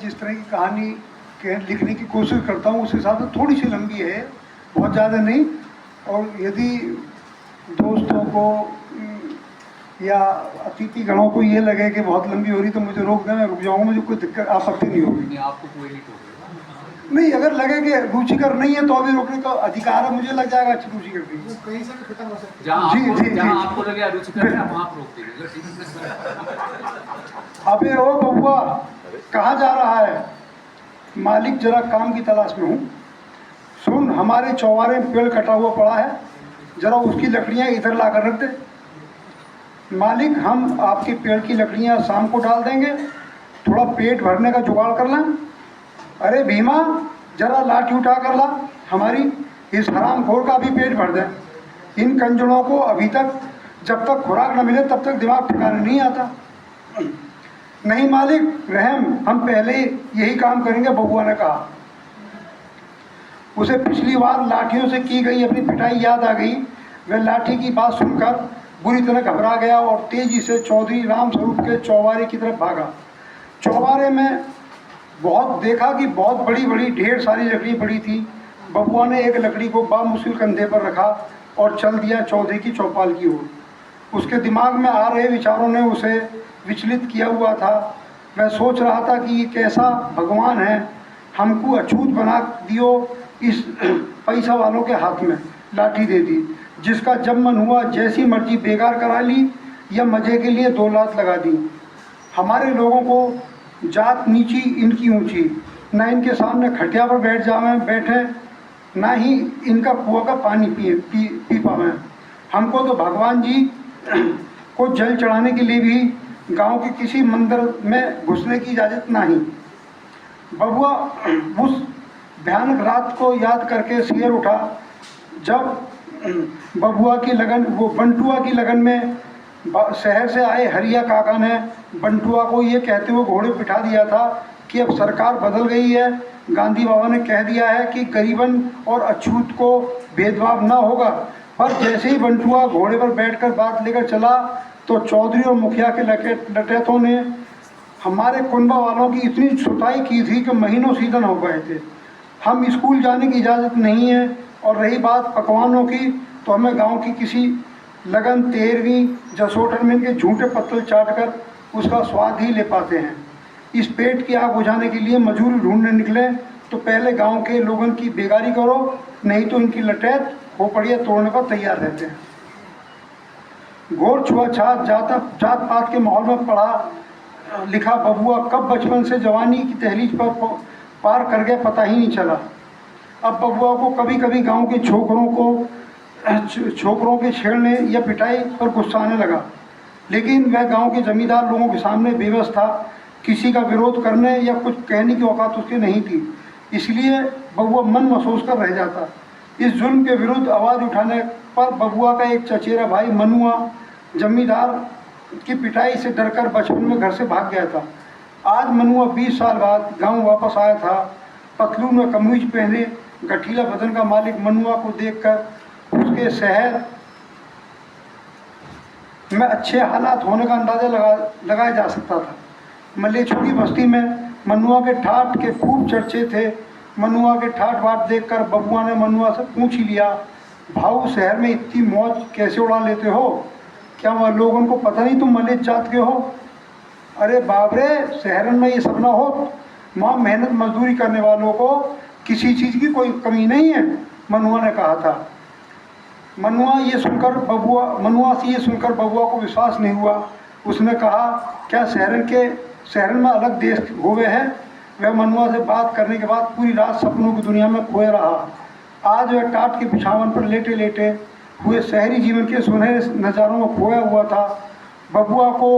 जिस तरह की कहानी लिखने की कोशिश करता हूँ उस हिसाब से थोड़ी सी लंबी है, बहुत ज़्यादा नहीं। और यदि दोस्तों को या अतिथि गणों को ये लगे कि बहुत लंबी हो रही तो मुझे रोक दें, मैं रुक जाऊँगा, मुझे कोई दिक्कत आपत्ति नहीं होगी। आपको कोई नहीं टोकेगा। नहीं, अगर लगे कि रुचिकर नहीं है तो अभी रोकने का अधिकार है, मुझे लग जाएगा अच्छी रुचिकर भी। कहीं से भी खत्म हो सकती है। जहाँ आपको लगे अरुचिकर है वहाँ आप रोक देंगे। अबे ओ बबुआ, कहाँ जा रहा है? मालिक जरा काम की तलाश में हूँ। सुन, हमारे चौबारे में पेड़ कटा हुआ पड़ा है, जरा उसकी लकड़ियाँ इधर ला कर रख दे। मालिक, हम आपके पेड़ की लकड़ियाँ शाम को डाल देंगे, थोड़ा पेट भरने का जुगाड़ कर लें। अरे भीमा, जरा लाठी उठा कर ला, हमारी इस हरामखोर का भी पेट भर दे। इन कंजरों को अभी तक जब तक खुराक न मिले तब तक दिमाग ठिकाने नहीं आता। नहीं मालिक, रहम, हम पहले यही काम करेंगे, बबुआ ने कहा। उसे पिछली बार लाठियों से की गई अपनी पिटाई याद आ गई। वह लाठी की बात सुनकर बुरी तरह घबरा गया और तेजी से चौधरी रामस्वरूप के चौबारे की तरफ भागा। चौबारे में बहुत देखा कि बहुत बड़ी बड़ी ढेर सारी लकड़ी पड़ी थी। बबुआ ने एक लकड़ी को बामुश्किल कंधे पर रखा और चल दिया चौधरी की चौपाल की ओर। उसके दिमाग में आ रहे विचारों ने उसे विचलित किया हुआ था। वह सोच रहा था कि ये कैसा भगवान है, हमको अछूत बना दियो, इस पैसा वालों के हाथ में लाठी दे दी, जिसका जब मन हुआ जैसी मर्जी बेकार करा ली या मज़े के लिए 2 लात लगा दी। हमारे लोगों को जात नीची इनकी ऊंची, ना इनके सामने खटिया पर बैठे, ना ही इनका कुआं का पानी पी पावे। हमको तो भगवान जी को जल चढ़ाने के लिए भी गांव के किसी मंदिर में घुसने की इजाज़त नहीं। बबुआ उस भयानक रात को याद करके सिर उठा जब बंटुआ की लगन में शहर से आए हरिया काका ने बंटुआ को ये कहते हुए घोड़े बिठा दिया था कि अब सरकार बदल गई है, गांधी बाबा ने कह दिया है कि गरीबन और अछूत को भेदभाव न होगा। पर जैसे ही बंटुआ घोड़े पर बैठकर बात लेकर चला तो चौधरी और मुखिया के डकैतों ने हमारे कुनबा वालों की इतनी सुताई की थी कि महीनों सीधन हो गए थे। हम स्कूल जाने की इजाज़त नहीं है, और रही बात पकवानों की तो हमें गांव की किसी लगन, 13वीं जसोटन में इनके झूठे पत्तल चाट कर उसका स्वाद ही ले पाते हैं। इस पेट की आग बुझाने के लिए मजूरी ढूंढने निकले तो पहले गांव के लोगों की बेगारी करो, नहीं तो इनकी लटेत खोपड़ियाँ तोड़ने पर तैयार रहते हैं। घोर छुआछात जात पात के माहौल में पढ़ा लिखा बबुआ कब बचपन से जवानी की दहलीज पर पार कर गया पता ही नहीं चला। अब बबुआ को कभी कभी गांव के छोकरों के छेड़ने या पिटाई पर गुस्सा आने लगा, लेकिन वह गांव के जमींदार लोगों के सामने बेबस था। किसी का विरोध करने या कुछ कहने की औकात उसकी नहीं थी, इसलिए बबुआ मन महसूस कर रह जाता। इस जुल्म के विरुद्ध आवाज़ उठाने पर बबुआ का एक चचेरा भाई मनुआ जमींदार की पिटाई से डरकर बचपन में घर से भाग गया था। आज मनुआ 20 साल बाद गांव वापस आया था। पतलून में कमीज पहने गठीला बदन का मालिक मनुआ को देखकर उसके शहर में अच्छे हालात होने का अंदाज़ा लगाया जा सकता था। मलेछोड़ी बस्ती में मनुआ के ठाठ के खूब चर्चे थे। मनुआ के ठाठ बाट देखकर बबुआ ने मनुआ से पूछ ही लिया, भाऊ शहर में इतनी मौज कैसे उड़ा लेते हो? क्या वह लोगों को पता नहीं तुम मलेच जात के हो? अरे बाबरे, शहर में ये सब ना हो, वहाँ मेहनत मजदूरी करने वालों को किसी चीज़ की कोई कमी नहीं है, मनुआ ने कहा था। मनुआ से ये सुनकर बबुआ को विश्वास नहीं हुआ। उसने कहा, क्या शहर में अलग देश हुए हैं? वह मनुआ से बात करने के बाद पूरी रात सपनों की दुनिया में खोया रहा। आज वह टाट के बिछावन पर लेटे लेटे हुए शहरी जीवन के सुनहरे नज़ारों में खोया हुआ था। बबुआ को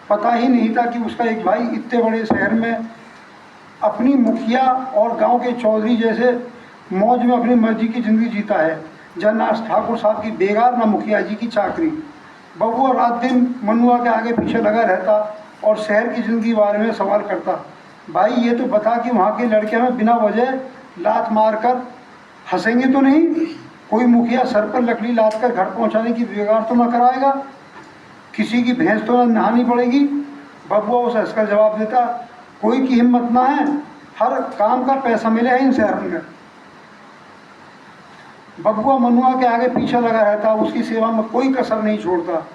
पता ही नहीं था कि उसका एक भाई इतने बड़े शहर में अपनी मुखिया और गांव के चौधरी जैसे मौज में अपनी मर्जी की ज़िंदगी जीता है। जन्नास ठाकुर साहब की बेगार न मुखिया जी की चाकरी। बबुआ रात दिन मनुआ के आगे पीछे लगा रहता और शहर की ज़िंदगी बारे में सवाल करता। भाई ये तो बता कि वहाँ के लड़के में बिना वजह लात मारकर हंसेंगे तो नहीं? कोई मुखिया सर पर लकड़ी लाद कर घर पहुँचाने की बेगार तो न कराएगा? किसी की भैंस तो न नहानी पड़ेगी? बबुआ उसे हंसकर जवाब देता, कोई की हिम्मत ना है, हर काम का पैसा मिले है इन शहरों में। बबुआ मनुआ के आगे पीछे लगा रहता, उसकी सेवा में कोई कसर नहीं छोड़ता।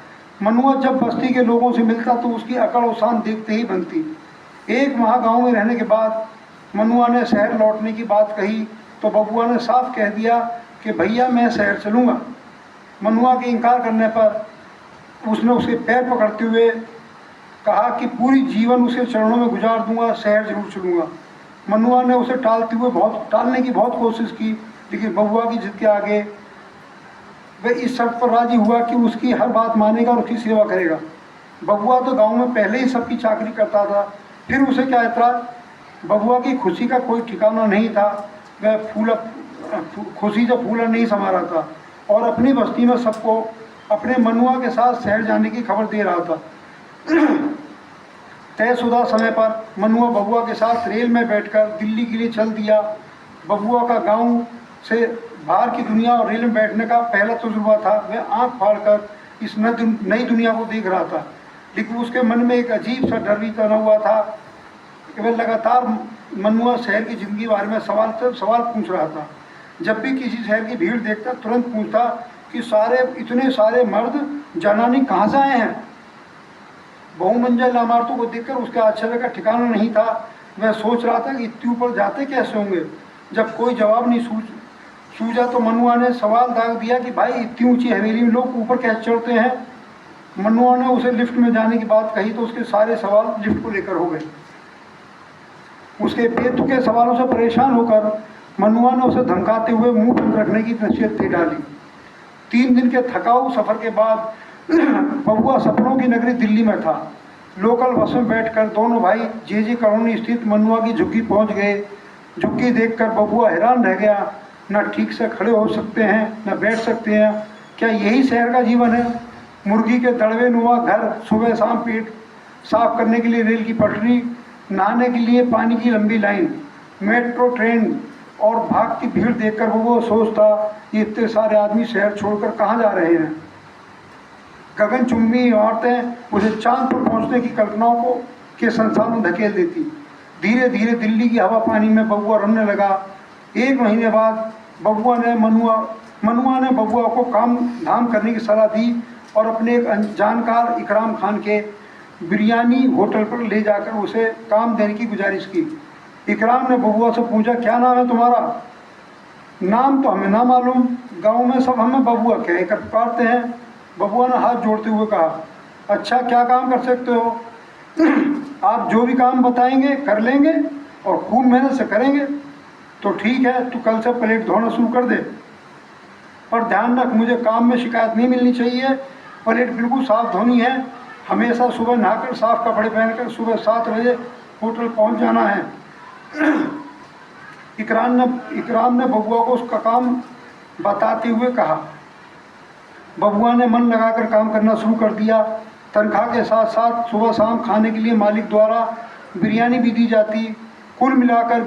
मनुआ जब बस्ती के लोगों से मिलता तो उसकी अकड़ और शान देखते ही बनती। एक माह गांव में रहने के बाद मनुआ ने शहर लौटने की बात कही तो बबुआ ने साफ कह दिया कि भैया मैं शहर चलूँगा। मनुआ के इनकार करने पर उसने उसके पैर पकड़ते हुए कहा कि पूरी जीवन उसके चरणों में गुजार दूंगा, शहर जरूर चलूँगा। मनुआ ने उसे टालने की बहुत कोशिश की, लेकिन बबुआ की जिद के आगे वह इस शर्त पर राजी हुआ कि उसकी हर बात मानेगा और उसकी सेवा करेगा। बबुआ तो गांव में पहले ही सबकी चाकरी करता था, फिर उसे क्या ऐतराज। बबुआ की खुशी का कोई ठिकाना नहीं था। वह खुशी से फूला नहीं समा रहा था और अपनी बस्ती में सबको अपने मनुआ के साथ शहर जाने की खबर दे रहा था। तयशुदा समय पर मनुआ बबुआ के साथ रेल में बैठकर दिल्ली के लिए चल दिया। बबुआ का गांव से बाहर की दुनिया और रेल में बैठने का पहला तजुर्बा था। वह आंख फाड़कर इस नई दुनिया को देख रहा था, लेकिन उसके मन में एक अजीब सा डर भी तना हुआ था कि वह लगातार मनुआ शहर की ज़िंदगी बारे में सवाल पूछ रहा था। जब भी किसी शहर की भीड़ देखता तुरंत पूछता कि इतने सारे मर्द जनानी कहाँ से आए हैं। बहुमंजिल इमारतों को देखकर उसके आश्चर्य का ठिकाना नहीं था। वह सोच रहा था कि इतने ऊपर जाते कैसे होंगे। जब कोई जवाब नहीं सूझा तो मनुआ ने सवाल दाग दिया कि भाई इतनी ऊंची हवेली में लोग ऊपर कैसे चढ़ते हैं। मनुआ ने उसे लिफ्ट में जाने की बात कही तो उसके सारे सवाल लिफ्ट को लेकर हो गए। उसके बेतुके सवालों से परेशान होकर मनुआ ने उसे धमकाते हुए मुंह बंद रखने की नसीहत दे डाली। 3 दिन के थकाऊ सफर के बाद बबुआ सपनों की नगरी दिल्ली में था। लोकल बस में बैठकर दोनों भाई जे कॉलोनी स्थित मनुआ की झुग्गी पहुंच गए। झुग्गी देखकर बबुआ हैरान रह गया। न ठीक से खड़े हो सकते हैं, न बैठ सकते हैं। क्या यही शहर का जीवन है? मुर्गी के दड़वे नुमा घर, सुबह शाम पेट साफ करने के लिए रेल की पटरी, नहाने के लिए पानी की लंबी लाइन, मेट्रो ट्रेन और भागती भीड़ देखकर वो सोचता ये इतने सारे आदमी शहर छोड़कर कहाँ जा रहे हैं। गगनचुंबी इमारतें उसे चांद पर पहुँचने की कल्पनाओं को के संसार में धकेल देती। धीरे धीरे दिल्ली की हवा पानी में बबुआ रमने लगा। 1 महीने बाद मनुआ ने बबुआ को काम धाम करने की सलाह दी और अपने एक जानकार इकराम खान के बिरयानी होटल पर ले जाकर उसे काम देने की गुजारिश की। इकराम ने बबुआ से पूछा, क्या नाम है तुम्हारा? नाम तो हमें ना मालूम, गांव में सब हमें बबुआ कहकर पुकारते हैं। बबुआ ने हाथ जोड़ते हुए कहा, अच्छा क्या काम कर सकते हो? आप जो भी काम बताएंगे कर लेंगे और खूब मेहनत से करेंगे। तो ठीक है, तू कल से प्लेट धोना शुरू कर दे, पर ध्यान रख मुझे काम में शिकायत नहीं मिलनी चाहिए। प्लेट बिल्कुल साफ धोनी है। हमेशा सुबह नहाकर साफ कपड़े पहनकर सुबह 7 बजे होटल पहुंच जाना है। इकराम ने बबुआ को उसका काम बताते हुए कहा। बबुआ ने मन लगाकर काम करना शुरू कर दिया। तनख्वाह के साथ साथ सुबह शाम खाने के लिए मालिक द्वारा बिरयानी भी दी जाती। कुल मिलाकर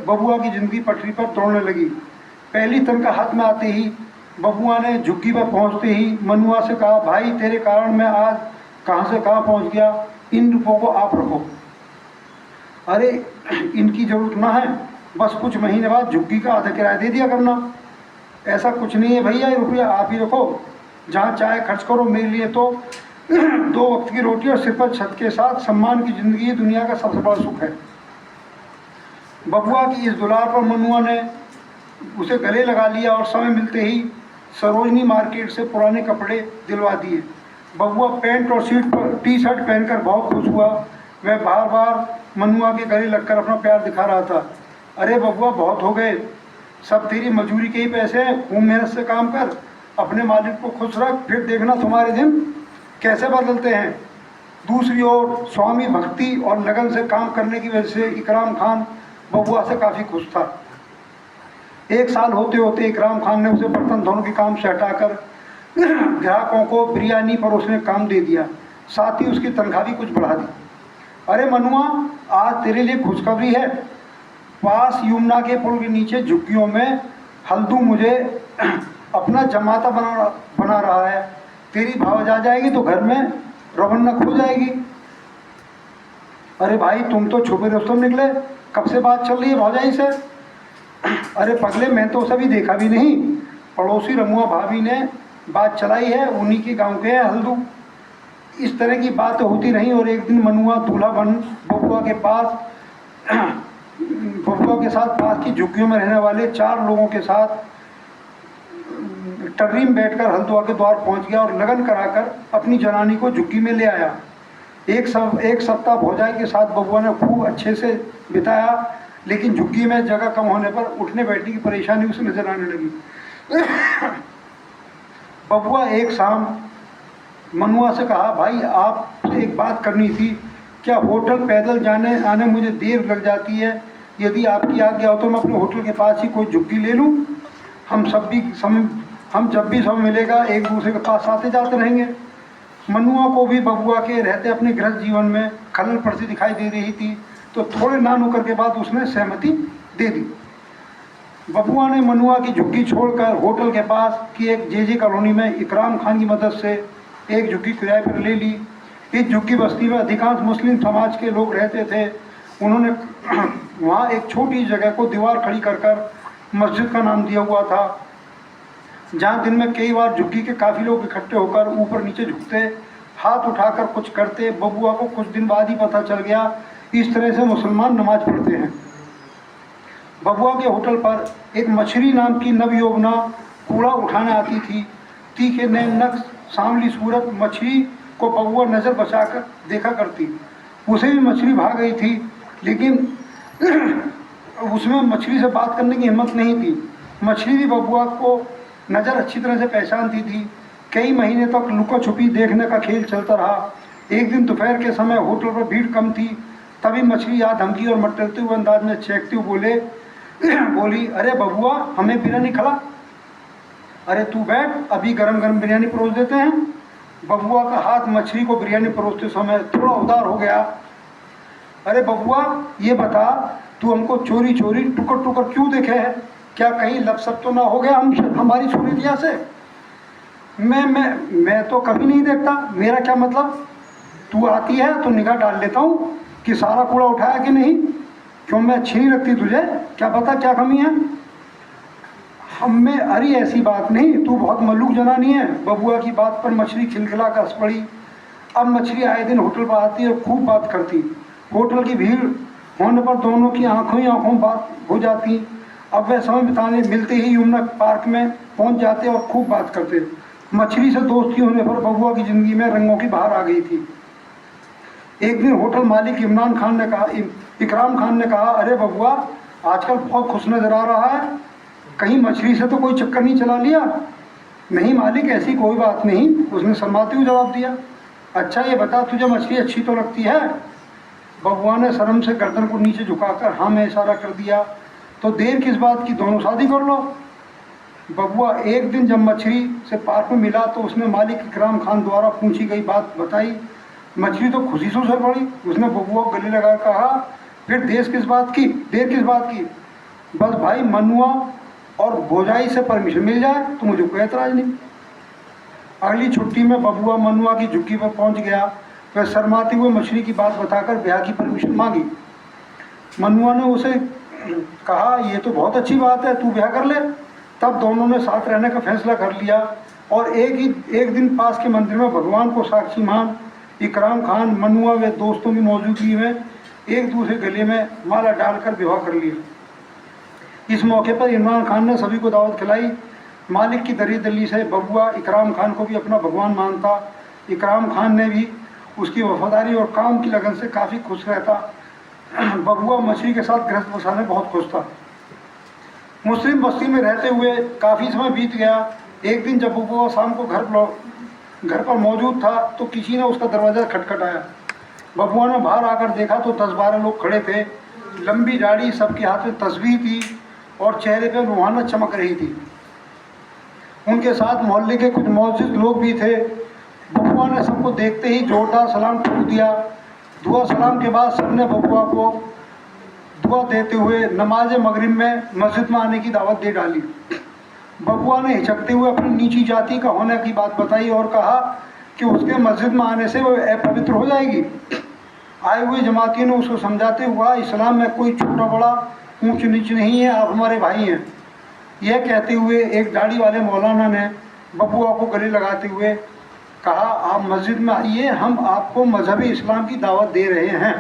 बबुआ की ज़िंदगी पटरी पर दौड़ने लगी। पहली तनख्वाह हाथ में आते ही बबुआ ने झुग्गी पर पहुंचते ही मनुआ से कहा, भाई तेरे कारण मैं आज कहाँ से कहाँ पहुंच गया, इन रुपयों को आप रखो। अरे इनकी ज़रूरत ना है, बस कुछ महीने बाद झुग्गी का आधा किराया दे दिया करना। ऐसा कुछ नहीं है भैया, ये रुपया आप ही रखो, जहाँ चाहे खर्च करो। मेरे लिए तो 2 वक्त की रोटी और सिर पर छत के साथ सम्मान की ज़िंदगी दुनिया का सबसे बड़ा सुख है। बबुआ की इस दुलार पर मनुआ ने उसे गले लगा लिया और समय मिलते ही सरोजनी मार्केट से पुराने कपड़े दिलवा दिए। बबुआ पैंट और टी शर्ट पहनकर बहुत खुश हुआ। वह बार बार मनुआ के गले लगकर अपना प्यार दिखा रहा था। अरे बबुआ बहुत हो गए, सब तेरी मजूरी के ही पैसे हैं, खूब मेहनत से काम कर, अपने मालिक को खुश रख, फिर देखना तुम्हारे दिन कैसे बदलते हैं। दूसरी ओर स्वामी भक्ति और लगन से काम करने की वजह से इकराम खान बबुआ से काफ़ी खुश था। 1 साल होते होते इकराम खान ने उसे बर्तन धोने के काम से हटाकर ग्राहकों को बिरयानी परोसने काम दे दिया। साथ ही उसकी तनख्वाह भी कुछ बढ़ा दी। अरे मनुआ, आज तेरे लिए खुशखबरी है। पास यमुना के पुल के नीचे झुग्गियों में हल्दू मुझे अपना जमाता बना रहा है। तेरी भावज आ जाएगी तो घर में रौनक हो जाएगी। अरे भाई तुम तो छुपे रुस्तम निकले, कब से बात चल रही है भौजाई से? अरे पगले मैं तो सभी देखा भी नहीं, पड़ोसी रमुआ भाभी ने बात चलाई है, उन्हीं के गांव के हैं हल्दू। इस तरह की बात होती रही और एक दिन मनुआ दूल्हा बन बबुआ के पास बबुआ के साथ पास की झुग्गियों में रहने वाले 4 लोगों के साथ टर्री में बैठकर हल्द्वार के द्वार पहुंच गया और लगन कराकर अपनी जनानी को झुग्गी में ले आया। एक सप्ताह भौजाई के साथ बबुआ ने खूब अच्छे से बिताया, लेकिन झुग्गी में जगह कम होने पर उठने बैठने की परेशानी उसे नजर आने लगी। बबुआ एक शाम मनुआ से कहा, भाई आपसे एक बात करनी थी, क्या होटल पैदल जाने आने मुझे देर लग जाती है, यदि आपकी आज्ञा हो तो मैं अपने होटल के पास ही कोई झुग्गी ले लूँ। हम जब भी समय मिलेगा एक दूसरे के पास आते जाते रहेंगे। मनुआ को भी बबुआ के रहते अपने गृहस्थ जीवन में खलल पड़ती दिखाई दे रही थी, तो थोड़े ना नुकर के बाद उसने सहमति दे दी। बबुआ ने मनुआ की झुग्गी छोड़कर होटल के पास की एक जेजे कॉलोनी में इकराम खान की मदद से एक झुग्गी किराए पर ले ली। इस झुग्गी बस्ती में अधिकांश मुस्लिम समाज के लोग रहते थे। उन्होंने वहाँ एक छोटी जगह को दीवार खड़ी कर मस्जिद का नाम दिया हुआ था, जहाँ दिन में कई बार झुग्गी के काफ़ी लोग इकट्ठे होकर ऊपर नीचे झुकते, हाथ उठाकर कुछ करते। बबुआ को कुछ दिन बाद ही पता चल गया इस तरह से मुसलमान नमाज पढ़ते हैं। बबुआ के होटल पर एक मछली नाम की नवयौवना कूड़ा उठाने आती थी। तीखे नैन नक्श सांवली सूरत मछली को बबुआ नज़र बचाकर देखा करती। उसे भी मछली भाग गई थी, लेकिन उसमें मछली से बात करने की हिम्मत नहीं थी। मछली भी बबुआ को नज़र अच्छी तरह से पहचानती थी। कई महीने तक लुका छुपी देखने का खेल चलता रहा। एक दिन दोपहर के समय होटल पर भीड़ कम थी, तभी मछली याद धमकी और मटलते हुए अंदाज में चेखते हुए बोली, अरे बबुआ हमें बिरयानी खिला। अरे तू बैठ, अभी गरम गरम बिरयानी परोस देते हैं। बबुआ का हाथ मछली को बिरयानी परोसते समय थोड़ा उदार हो गया। अरे बबुआ ये बता, तू हमको चोरी चोरी टुकर टुकर क्यों देखे है? क्या कहीं लपसप तो ना हो गया हमारी सूरतिया से? मैं तो कभी नहीं देखता, मेरा क्या मतलब? तू आती है तो निगाह डाल लेता हूँ कि सारा कूड़ा उठाया कि नहीं। क्यों मैं अच्छी नहीं लगती तुझे? क्या पता क्या कमी है हम में? अरे ऐसी बात नहीं, तू बहुत मल्लूक जनानी है। बबुआ की बात पर मछली खिलखिला कर हंस पड़ी। अब मछली आए दिन होटल पर आती और खूब बात करती। होटल की भीड़ होने पर दोनों की आंखों ही आंखों बात हो जाती। अब वह समय बिताने मिलते ही यमुना पार्क में पहुंच जाते और खूब बात करते। मछली से दोस्ती होने पर बबुआ की ज़िंदगी में रंगों की बहार आ गई थी। एक दिन होटल मालिक इकराम खान ने कहा, अरे बबुआ आजकल बहुत खुश नज़र आ रहा है, कहीं मछली से तो कोई चक्कर नहीं चला लिया? नहीं मालिक, ऐसी कोई बात नहीं, उसने शर्माते हुए जवाब दिया। अच्छा ये बता, तुझे मछली अच्छी तो लगती है? बबुआ ने शर्म से गर्दन को नीचे झुकाकर हाँ में इशारा कर दिया। तो देर किस बात की, दोनों शादी कर लो। बबुआ एक दिन जब मछली से पार्क में मिला तो उसने मालिक इकराम खान द्वारा पूछी गई बात बताई। मछली तो खुशी से उछल पड़ी। उसने बबुआ को गले लगा कहा, फिर देर किस बात की? बस भाई मनुआ और भौजाई से परमिशन मिल जाए तो मुझे कोई एतराज नहीं। अगली छुट्टी में बबुआ मनुआ की झुग्गी पर पहुंच गया। वह शर्माते हुए मछली की बात बताकर ब्याह की परमिशन मांगी। मनुआ ने उसे कहा, ये तो बहुत अच्छी बात है, तू ब्याह कर ले। तब दोनों ने साथ रहने का फैसला कर लिया और एक दिन पास के मंदिर में भगवान को साक्षी मान इकराम खान, मनुआ व दोस्तों की मौजूदगी में एक दूसरे गले में माला डालकर विवाह कर लिया। इस मौके पर इमरान खान ने सभी को दावत खिलाई। मालिक की दरी दली से बबुआ इकराम खान को भी अपना भगवान मानता। इकराम खान ने भी उसकी वफादारी और काम की लगन से काफ़ी खुश रहता। बबुआ मछली के साथ गृहस्थ बसाने में बहुत खुश था। मुस्लिम बस्ती में रहते हुए काफ़ी समय बीत गया। एक दिन जब बबुआ शाम को घर पर मौजूद था तो किसी ने उसका दरवाज़ा खटखटाया। बबुआ ने बाहर आकर देखा तो 10-12 लोग खड़े थे। लंबी दाढ़ी, सबके हाथ में तस्बीह थी और चेहरे पर रूहाना चमक रही थी। उनके साथ मोहल्ले के कुछ मौजूद लोग भी थे। बबुआ ने सबको देखते ही जोरदार सलाम ठोक दिया। दुआ सलाम के बाद सबने बबुआ को दुआ देते हुए नमाज मगरिब में मस्जिद में आने की दावत दे डाली। बबुआ ने हिचकते हुए अपनी नीची जाति का होने की बात बताई और कहा कि उसके मस्जिद में आने से वो अपवित्र हो जाएगी। आए हुए जमातियों ने उसको समझाते हुआ इस्लाम में कोई छोटा बड़ा ऊंच नीच नहीं है, आप हमारे भाई हैं। यह कहते हुए एक दाढ़ी वाले मौलाना ने बबुआ को गले लगाते हुए कहा, आप मस्जिद में आइए, हम आपको मजहबी इस्लाम की दावत दे रहे हैं।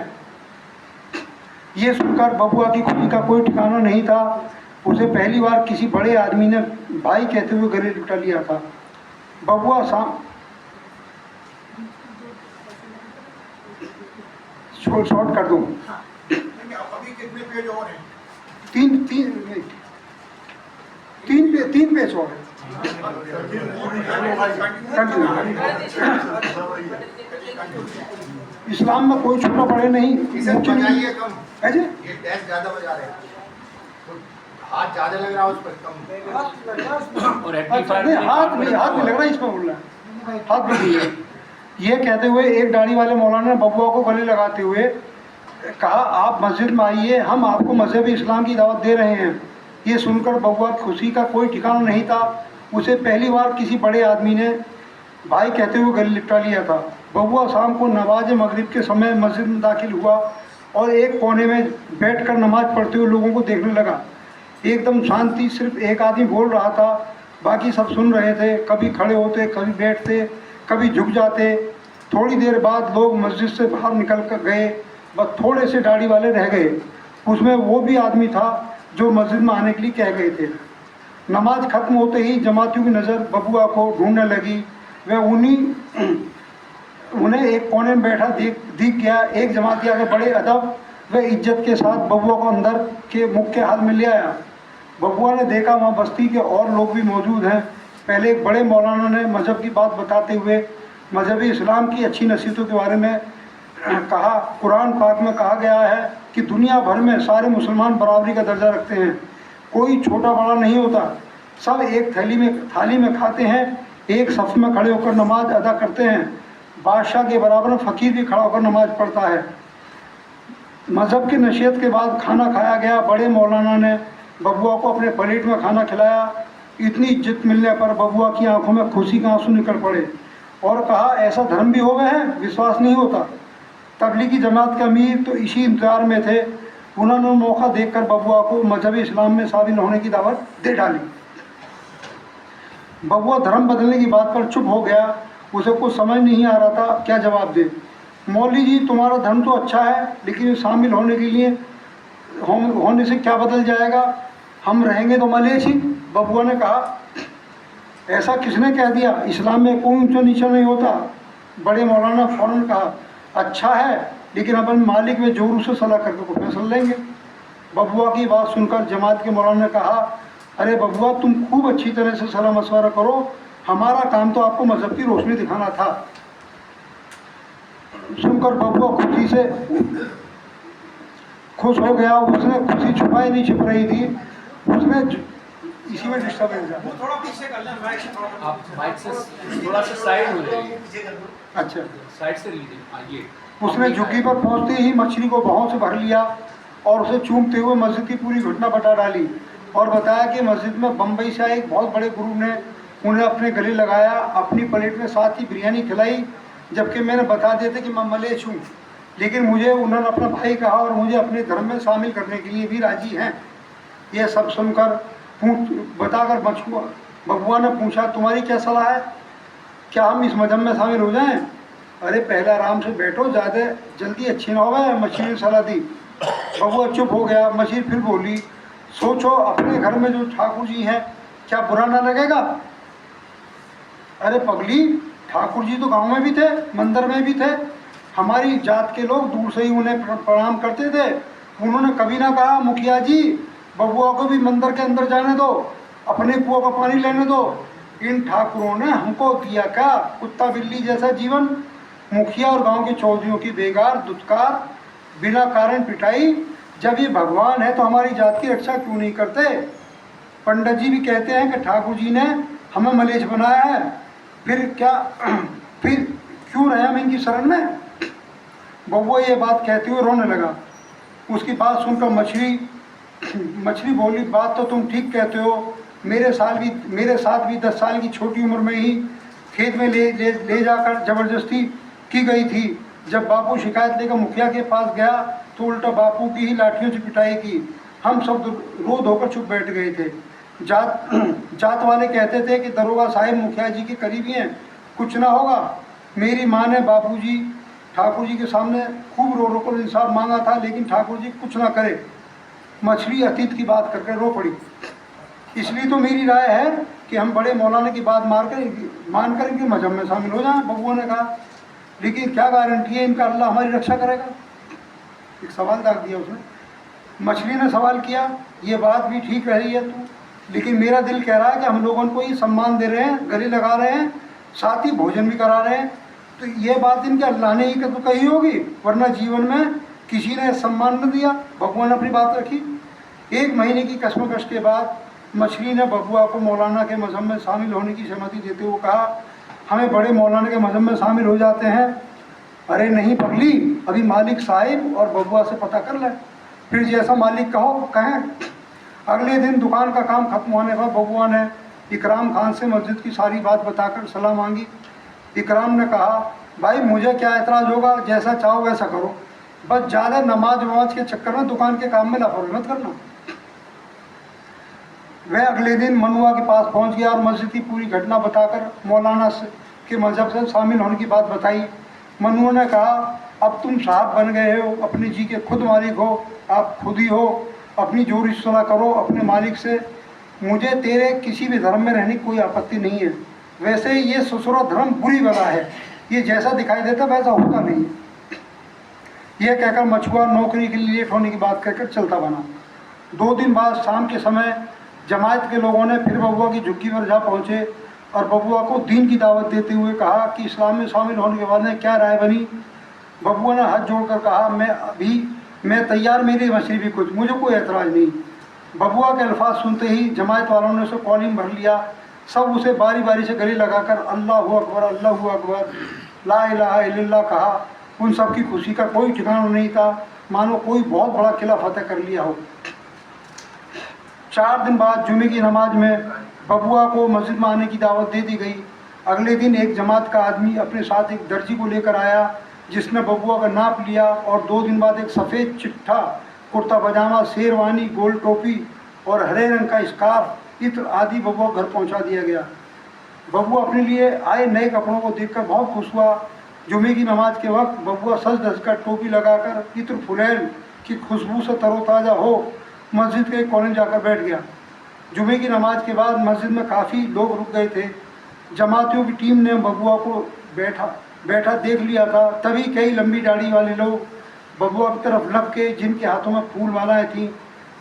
ये सुनकर बबुआ की खुशी का कोई ठिकाना नहीं था। उसे पहली बार किसी बड़े आदमी ने भाई कहते हुए गले लुटा लिया था। बबुआ शॉर्ट कर दूं। अभी कितने पेज और हैं? तीन पेज और हैं। इस्लाम में कोई छोटा बड़े नहीं। इसे बजाइए कम, है जी? ये डैश ज्यादा बजा रहे हैं, हाथ ज्यादा लग रहा है उस पर, कम। और अच्छा, नहीं, हाथ नहीं लग रहा, इसमें बोल रहा है, हाथ भी नहीं है। ये कहते हुए एक दाढ़ी वाले मौलाना ने बबुआ को गले लगाते हुए कहा, आप मस्जिद में आइए, हम आपको मजहबी इस्लाम की दावत दे रहे हैं। ये सुनकर बबुआ खुशी का कोई ठिकाना नहीं था। उसे पहली बार किसी बड़े आदमी ने भाई कहते हुए गले लिपटा लिया था। बबुआ शाम को नमाज मगरिब के समय मस्जिद में दाखिल हुआ और एक कोने में बैठकर नमाज पढ़ते हुए लोगों को देखने लगा। एकदम शांति, सिर्फ एक आदमी बोल रहा था, बाकी सब सुन रहे थे। कभी खड़े होते, कभी बैठते, कभी झुक जाते। थोड़ी देर बाद लोग मस्जिद से बाहर निकल कर गए, बस थोड़े से दाढ़ी वाले रह गए। उसमें वो भी आदमी था जो मस्जिद में आने के लिए कह गए थे। नमाज खत्म होते ही जमातियों की नज़र बबुआ को ढूंढने लगी। वह उन्हें एक कोने में बैठा दिख गया। एक जमाती आगे बड़े अदब व इज्जत के साथ बबुआ को अंदर के मुख्य हाल में ले आया। बबुआ ने देखा वहाँ बस्ती के और लोग भी मौजूद हैं। पहले एक बड़े मौलाना ने मज़हब की बात बताते हुए मजहबी इस्लाम की अच्छी नसीहतों के बारे में कहा। कुरान पाक में कहा गया है कि दुनिया भर में सारे मुसलमान बराबरी का दर्जा रखते हैं, कोई छोटा बड़ा नहीं होता, सब एक थाली में खाते हैं, एक सफ में खड़े होकर नमाज अदा करते हैं। बादशाह के बराबर फ़कीर भी खड़ा होकर नमाज पढ़ता है। मज़हब की नसीहत के बाद खाना खाया गया। बड़े मौलाना ने बबुआ को अपने प्लेट में खाना खिलाया। इतनी इज्जत मिलने पर बबुआ की आंखों में खुशी के आंसू निकल पड़े और कहा, ऐसा धर्म भी हो गए हैं, विश्वास नहीं होता। तबलीगी जमात के अमीर तो इसी इंतजार में थे। उन्होंने मौका देखकर बबुआ को मजहबी इस्लाम में शामिल होने की दावत दे डाली। बबुआ धर्म बदलने की बात पर चुप हो गया। उसे कुछ समझ नहीं आ रहा था क्या जवाब दे। मौलवी जी, तुम्हारा धर्म तो अच्छा है, लेकिन शामिल होने के लिए होने से क्या बदल जाएगा? हम रहेंगे तो मलेच्छ ही। बबुआ ने कहा, ऐसा किसने कह दिया? इस्लाम में कोई ऊंचा नीचा नहीं होता। बड़े मौलाना फौरन कहा, अच्छा है, लेकिन अपन मालिक में जोर से सलाह करके को फैसला लेंगे। बबुआ की बात सुनकर जमात के मौलाना ने कहा, अरे बबुआ, तुम खूब अच्छी तरह से सलाह मशवरा करो, हमारा काम तो आपको मजहब की रोशनी दिखाना था। सुनकर बबुआ खुशी से खुश हो गया। उसने खुशी छुपाई नहीं छिप रही थी। उसने इसी में डिस्टर्बेंस है। वो थोड़ा पीछे कर लें, माइक से थोड़ा, आप माइक से थोड़ा सा साइड हो जाइए, पीछे कर दो। अच्छा। साइड से लीजिए। आइए। उसने झुग्गी पर पहुंचते ही मछली को बाहों से भर लिया और उसे चूमते हुए मस्जिद की पूरी घटना बता डाली और बताया कि मस्जिद में बम्बई से आए एक बहुत बड़े गुरु ने उन्हें अपने गले लगाया, अपनी प्लेट में साथ ही बिरयानी खिलाई, जबकि मैंने बता दिया था कि मैं मलेच्छ हूँ, लेकिन मुझे उन्होंने अपना भाई कहा और मुझे अपने धर्म में शामिल करने के लिए भी राजी हैं। यह सब सुनकर बताकर बबुआ ने पूछा, तुम्हारी क्या सलाह है? क्या हम इस मजहब में शामिल हो जाएं? अरे पहले आराम से बैठो, ज़्यादा जल्दी अच्छी ना हो। मछली ने सलाह दी। बबुआ चुप हो गया। मछली फिर बोली, सोचो, अपने घर में जो ठाकुर जी हैं, क्या बुरा ना लगेगा? अरे पगली, ठाकुर जी तो गांव में भी थे, मंदिर में भी थे, हमारी जात के लोग दूर से ही उन्हें प्रणाम करते थे। उन्होंने कभी ना कहा, मुखिया जी बबुआ को भी मंदिर के अंदर जाने दो, अपने कुआं का पानी लेने दो। इन ठाकुरों ने हमको दिया क्या कुत्ता बिल्ली जैसा जीवन? मुखिया और गांव के चौधरियों की बेगार दुत्कार, बिना कारण पिटाई। जब ये भगवान है तो हमारी जात की रक्षा क्यों नहीं करते? पंडित जी भी कहते हैं कि ठाकुर जी ने हमें मलेच्छ बनाया है, फिर क्यों रहे हम इनकी शरण में? बबुआ ये बात कहते हुए रोने लगा। उसकी बात सुनकर मछली बोली, बात तो तुम ठीक कहते हो, मेरे साथ भी 10 साल की छोटी उम्र में ही खेत में ले जाकर जबरदस्ती की गई थी। जब बापू शिकायत लेकर मुखिया के पास गया तो उल्टा बापू की ही लाठियों से पिटाई की। हम सब रो धोकर चुप बैठ गए थे। जात वाले कहते थे कि दरोगा साहिब मुखिया जी के करीबी हैं, कुछ ना होगा। मेरी माँ ने बापूजी ठाकुर जी के सामने खूब रो रो कर इंसाफ मांगा था, लेकिन ठाकुर जी कुछ ना करे। मछली अतीत की बात करके रो पड़ी। इसलिए तो मेरी राय है कि हम बड़े मौलाना की बात मानकर इनके मजहब में शामिल हो जाएं, बबुआ ने कहा। लेकिन क्या गारंटी है इनका अल्लाह हमारी रक्षा करेगा? एक सवाल दाग दिया उसने। मछली ने सवाल किया, ये बात भी ठीक रही है तू, लेकिन मेरा दिल कह रहा है कि हम लोगों को ये सम्मान दे रहे हैं, गले लगा रहे हैं, साथ ही भोजन भी करा रहे हैं, तो ये बात इनके अल्लाह ने ही तो कही होगी, वरना जीवन में किसी ने सम्मान न दिया। बबुआ ने अपनी बात रखी। 1 महीने की कश्मकश के बाद मछली ने बबुआ को मौलाना के मजहब में शामिल होने की सहमति देते हुए कहा, हमें बड़े मौलाना के मजहब में शामिल हो जाते हैं। अरे नहीं पगली, अभी मालिक साहिब और बबुआ से पता कर ले, फिर जैसा मालिक कहें। अगले दिन दुकान का काम खत्म होने पर बबुआ ने इकराम खान से मस्जिद की सारी बात बताकर सलाह मांगी। इकराम ने कहा, भाई मुझे क्या एतराज़ होगा, जैसा चाहो वैसा करो, बस ज़्यादा नमाज वमाज के चक्कर में दुकान के काम में लापरवाही मत करना। वह अगले दिन मनुआ के पास पहुंच गया और मस्जिद की पूरी घटना बताकर मौलाना के मजहब से शामिल होने की बात बताई। मनुआ ने कहा, अब तुम साहब बन गए हो, अपने जी के खुद मालिक हो, आप खुद ही हो, अपनी जोर सुलह करो अपने मालिक से। मुझे तेरे किसी भी धर्म में रहने की कोई आपत्ति नहीं है, वैसे ये ससुरा धर्म बुरी बला है, ये जैसा दिखाई देता वैसा होता नहीं है। यह कहकर मछुआ नौकरी के लिए लेट होने की बात कहकर चलता बना। 2 दिन बाद शाम के समय जमात के लोगों ने फिर बबुआ की झुग्गी पर जा पहुँचे और बबुआ को दीन की दावत देते हुए कहा कि इस्लाम में शामिल होने के बाद में क्या राय बनी। बबुआ ने हाथ जोड़कर कहा, मैं तैयार, मेरी मछली भी कुछ, मुझे कोई एतराज़ नहीं। बबुआ के अल्फाज सुनते ही जमात वालों ने उसे कॉलिंग भर लिया। सब उसे बारी बारी से गले लगाकर अल्लाहु अकबर, अल्लाहु अकबर, ला इलाहा इल्लल्लाह कहा। उन सब की खुशी का कोई ठिकाना नहीं था, मानो कोई बहुत बड़ा किला फतेह कर लिया हो। 4 दिन बाद जुमे की नमाज में बबुआ को मस्जिद में आने की दावत दे दी गई। अगले दिन एक जमात का आदमी अपने साथ एक दर्जी को लेकर आया, जिसने बबुआ का नाप लिया और 2 दिन बाद एक सफ़ेद चिट्ठा, कुर्ता पजामा, शेरवानी, गोल टोपी और हरे रंग का स्कार्फ, इत्र आदि बबुआ घर पहुंचा दिया गया। बबुआ अपने लिए आए नए कपड़ों को देखकर बहुत खुश हुआ। जुमे की नमाज के वक्त बबुआ सज धज कर टोपी लगाकर इत्र फुलैल की खुशबू से तरोताज़ा हो मस्जिद के कोने जाकर बैठ गया। जुमे की नमाज के बाद मस्जिद में काफ़ी लोग रुक गए थे। जमातियों की टीम ने बबुआ को बैठा देख लिया था। तभी कई लंबी दाढ़ी वाले लोग बबुआ की तरफ लपके, जिनके हाथों में फूल मालाएँ थीं।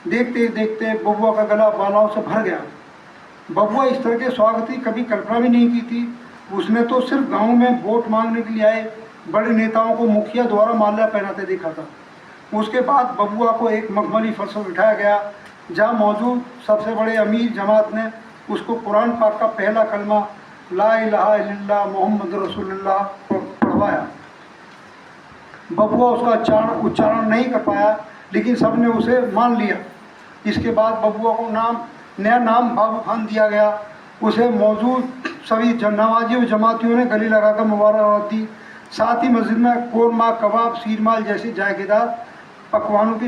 देखते देखते बबुआ का गला मालाओं से भर गया। बबुआ इस तरह के स्वागत की कभी कल्पना भी नहीं की थी। उसने तो सिर्फ गांव में वोट मांगने के लिए आए बड़े नेताओं को मुखिया द्वारा माल्या पहनाते देखा था। उसके बाद बबुआ को एक मखमली फर्श पर बिठाया गया, जहाँ मौजूद सबसे बड़े अमीर जमात ने उसको कुरान पाक का पहला कलमा ला इलाहा इल्लल्लाह मोहम्मद रसूलुल्लाह पढ़वाया। बबुआ उसका उच्चारण नहीं कर पाया, लेकिन सब ने उसे मान लिया। इसके बाद बबुआ को नया नाम बाबू खान दिया गया। उसे मौजूद सभी नमाजियों जमातियों ने गले लगाकर मुबारकबाद दी। साथ ही मस्जिद में कोरमा, कबाब, सीरमाल जैसी जायकेदार पकवानों की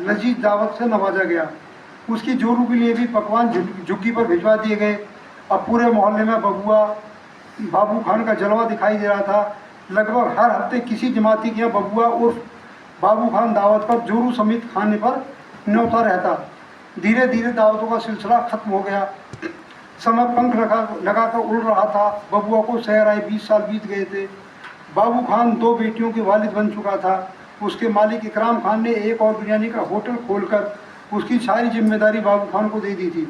लजीज दावत से नवाजा गया। उसकी जोरू के लिए भी पकवान झुग्गी पर भिजवा दिए गए। अब पूरे मोहल्ले में बाबू खान का जलवा दिखाई दे रहा था। लगभग हर हफ्ते किसी जमाती के यहाँ बबुआ उर्फ बाबू खान दावत पर जोरू समेत खाने पर न्योता रहता। धीरे धीरे दावतों का सिलसिला खत्म हो गया। समय पंख लगाकर उड़ रहा था। बबुआ को शहर आए 20 साल बीत गए थे। बाबू खान 2 बेटियों के वालिद बन चुका था। उसके मालिक इकराम खान ने एक और बिरयानी का होटल खोलकर उसकी सारी जिम्मेदारी बाबू खान को दे दी थी।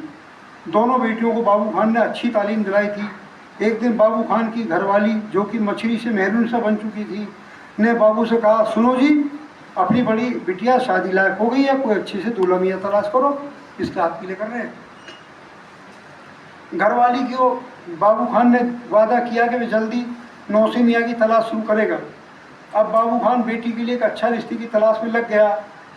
दोनों बेटियों को बाबू खान ने अच्छी तालीम दिलाई थी। एक दिन बाबू खान की घरवाली, जो कि मछली से मेहरून सा बन चुकी थी, ने बाबू से कहा, सुनो जी, अपनी बड़ी बिटिया शादी लायक हो गई है, कोई अच्छे से दूल्हा मियाँ तलाश करो। इसके हाथ पीले कर रहे हैं। घरवाली को बाबू खान ने वादा किया कि वे जल्दी नौसे मियाँ की तलाश शुरू करेगा। अब बाबू खान बेटी के लिए एक अच्छा रिश्ते की तलाश में लग गया।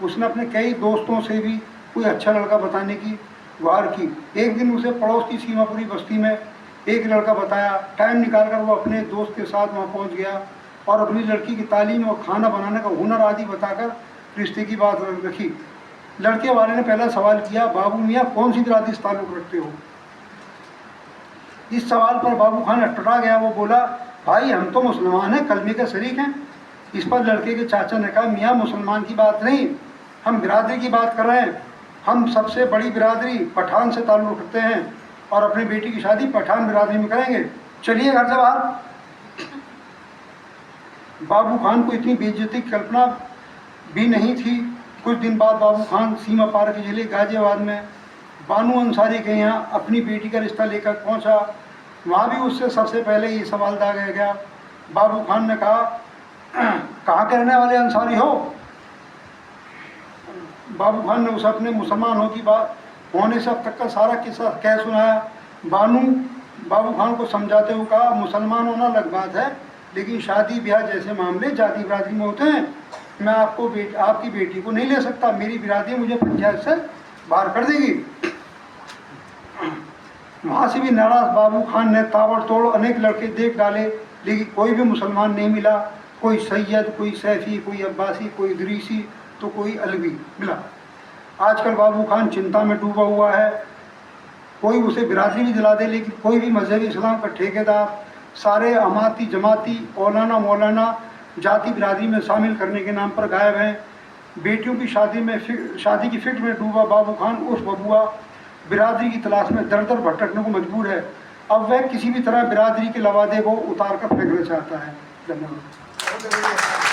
उसने अपने कई दोस्तों से भी कोई अच्छा लड़का बताने की गुहार की। एक दिन उसे पड़ोस की सीमापुरी बस्ती में एक लड़का बताया। टाइम निकालकर वो अपने दोस्त के साथ वहाँ पहुँच गया। और अपनी लड़की की तालीम और खाना बनाने का हुनर आदि बताकर रिश्ते की बात रखी। लड़के वाले ने पहला सवाल किया, बाबू मियाँ कौन सी बिरादरी से ताल्लुक़ रखते हो? इस सवाल पर बाबू खान अटपटा गया। वो बोला, भाई हम तो मुसलमान हैं, कलमे के शरीक हैं। इस पर लड़के के चाचा ने कहा, मियाँ मुसलमान की बात नहीं, हम बिरादरी की बात कर रहे हैं। हम सबसे बड़ी बिरादरी पठान से ताल्लुक़ रखते हैं और अपनी बेटी की शादी पठान बिरादरी में करेंगे, चलिए घर से बाहर। बाबू खान को इतनी बेइज्जती की कल्पना भी नहीं थी। कुछ दिन बाद बाबू खान सीमा पार के जिले गाजियाबाद में बानू अंसारी के यहाँ अपनी बेटी का रिश्ता लेकर पहुँचा। वहाँ भी उससे सबसे पहले ये सवाल दागा गया। बाबू खान ने कहा, कहाँ के रहने वाले अंसारी हो? बाबू खान ने उसे अपने मुसलमान होने से अब तक का सारा किस्सा कह सुनाया। बाबू खान को समझाते हुए कहा, मुसलमान होना अलग बात है, लेकिन शादी ब्याह जैसे मामले जाति बिरादरी में होते हैं। मैं आपकी बेटी को नहीं ले सकता, मेरी बिरादरी मुझे पंचायत से बाहर कर देगी। वहाँ से भी नाराज बाबू खान ने ताबड़तोड़ अनेक लड़के देख डाले, लेकिन कोई भी मुसलमान नहीं मिला। कोई सैयद, कोई सैफी, कोई अब्बासी, कोई इदरीसी, तो कोई अलवी मिला। आजकल बाबू खान चिंता में डूबा हुआ है। कोई उसे बिरादरी भी दिला दे, लेकिन कोई भी मजहबी इस्लाम का ठेकेदार सारे अमाती जमाती औलाना मौलाना जाति बिरादरी में शामिल करने के नाम पर गायब हैं। बेटियों की शादी की फिक्र में डूबा बाबू खान उस बबुआ बिरादरी की तलाश में दर दर भटकने को मजबूर है। अब वह किसी भी तरह बिरादरी के लवादे को उतार कर फेंकना चाहता है। धन्यवाद।